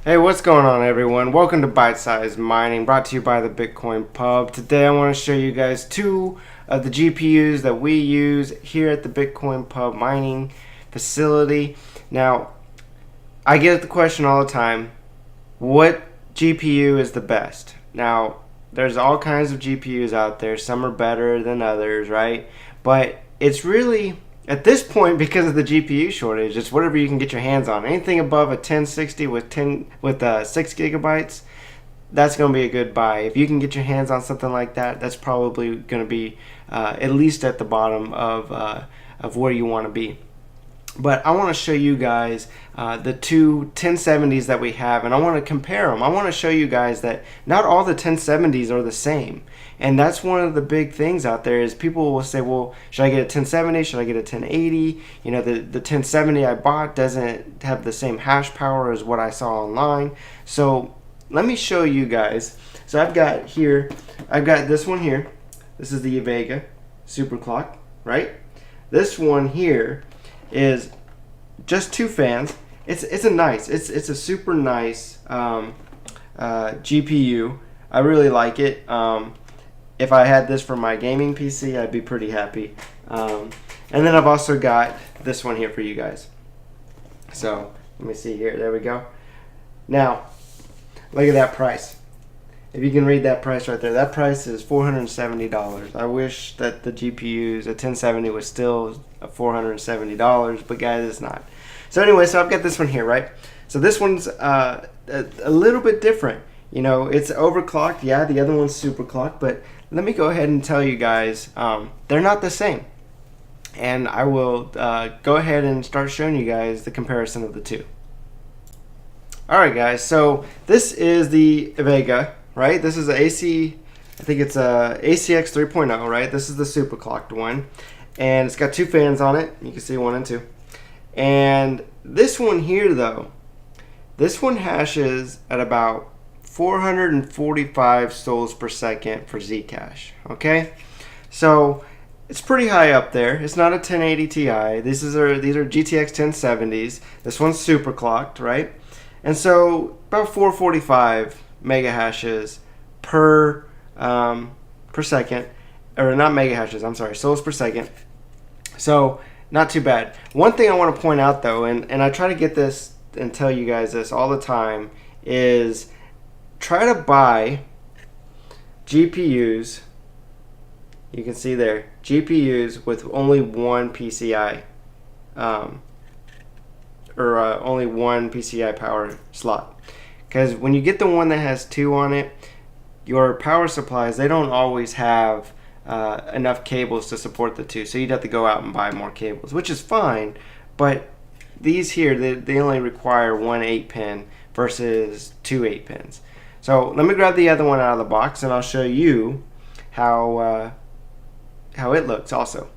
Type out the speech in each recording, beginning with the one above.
Hey, what's going on, everyone? Welcome to BiteSizeMining, brought to you by the Bitcoin Pub. Today I want to show you guys two of the GPUs that we use here at the Bitcoin Pub mining facility. Now, I get the question all the time, what GPU is the best? Now, there's all kinds of GPUs out there. Some are better than others, right? But it's really, at this point, because of the GPU shortage, it's whatever you can get your hands on. Anything above a 1060 with 6 gigabytes, that's going to be a good buy. If you can get your hands on something like that, that's probably going to be at least at the bottom of where you want to be. But I want to show you guys the two 1070s that we have, and I want to compare them. I want to show you guys that not all the 1070s are the same. And that's one of the big things out there is people will say, well, should I get a 1070? Should I get a 1080? You know, the 1070 I bought doesn't have the same hash power as what I saw online. So let me show you guys. So I've got this one here. This is the EVGA Superclock, right? This one here is just two fans. It's a super nice GPU. I really like it. If I had this for my gaming PC, I'd be pretty happy. And then I've also got this one here for you guys. So let me see here. There we go. Now, look at that price. If you can read that price right there, that price is $470. I wish that the GPUs, a 1070 was still $470, but guys, it's not. So anyway, so I've got this one here, right? So this one's a little bit different. You know, it's overclocked. Yeah, the other one's superclocked, but let me go ahead and tell you guys, they're not the same. And I will go ahead and start showing you guys the comparison of the two. Alright guys, so this is the EVGA, right? This is I think it's a ACX 3.0, right? This is the superclocked one. And it's got two fans on it. You can see one and two. And this one here though, this one hashes at about 445 souls per second for Zcash, okay? So it's pretty high up there. It's not a 1080 Ti. These are GTX 1070s. This one's superclocked, right? And so about 445 mega hashes per second, or not mega hashes, I'm sorry, souls per second. So not too bad. One thing I want to point out though, and I try to get this and tell you guys this all the time, is try to buy GPUs, you can see there, GPUs with only one PCI, only one PCI power slot. Because when you get the one that has two on it, your power supplies, they don't always have enough cables to support the two. So you'd have to go out and buy more cables, which is fine. But these here, they only require one 8-pin versus two 8-pins. So let me grab the other one out of the box and I'll show you how it looks also.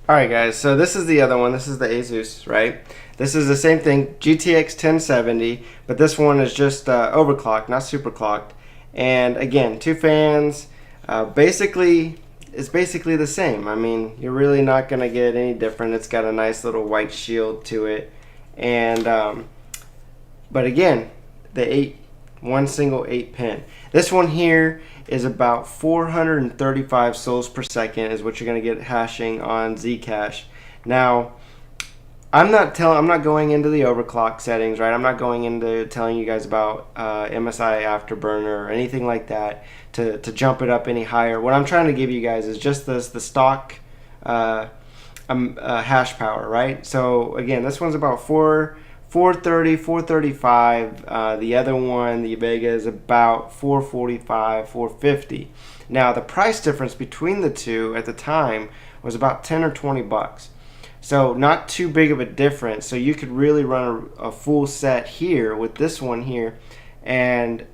Alright guys, so this is the other one. This is the ASUS, right? This is the same thing, GTX 1070, but this one is just overclocked, not superclocked. And again, two fans. It's basically the same. I mean, you're really not going to get any different. It's got a nice little white shield to it. And but again, one single 8-pin. This one here is about 435 souls per second is what you're going to get hashing on Zcash. Now, I'm not going into the overclock settings, right? I'm not going into telling you guys about MSI Afterburner or anything like that to jump it up any higher. What I'm trying to give you guys is just the stock hash power, right? So again, this one's about 430, 435. The other one, the EVGA, is about 445, 450. Now, the price difference between the two at the time was about 10 or 20 bucks. So not too big of a difference. So you could really run a full set here with this one here and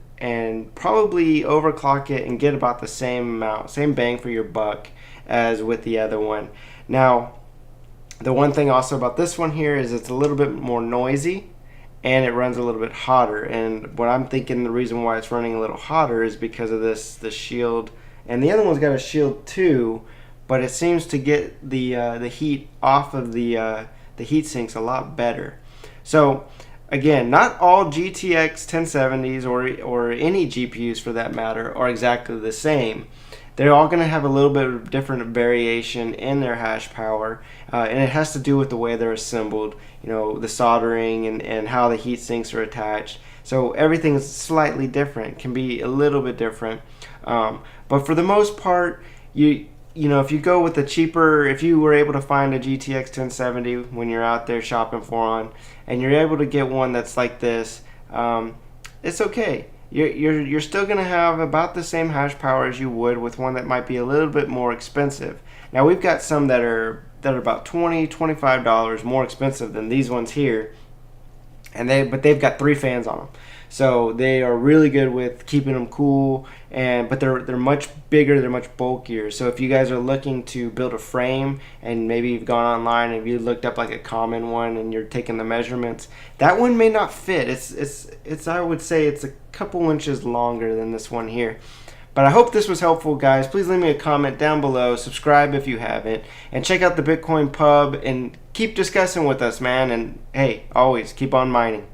probably overclock it and get about the same amount, same bang for your buck as with the other one. Now, the one thing also about this one here is it's a little bit more noisy and it runs a little bit hotter. And what I'm thinking the reason why it's running a little hotter is because of the shield. And the other one's got a shield too, but it seems to get the heat off of the heat sinks a lot better. So Again, not all GTX 1070s or any GPUs for that matter are exactly the same. They're all going to have a little bit of different variation in their hash power, and it has to do with the way they're assembled, you know, the soldering and how the heat sinks are attached. So everything is slightly different, can be a little bit different. But for the most part, you know, if you go with the cheaper, if you were able to find a GTX 1070 when you're out there shopping for one, and you're able to get one that's like this, it's okay. You're still going to have about the same hash power as you would with one that might be a little bit more expensive. Now we've got some that are about $20-$25 more expensive than these ones here, and but they've got 3 fans on them. So they are really good with keeping them cool, but they're much bigger, they're much bulkier. So if you guys are looking to build a frame, and maybe you've gone online and you looked up like a common one and you're taking the measurements, that one may not fit. It's I would say it's a couple inches longer than this one here. But I hope this was helpful, guys. Please leave me a comment down below, subscribe if you haven't, and check out the Bitcoin Pub and keep discussing with us, man. And hey, always keep on mining.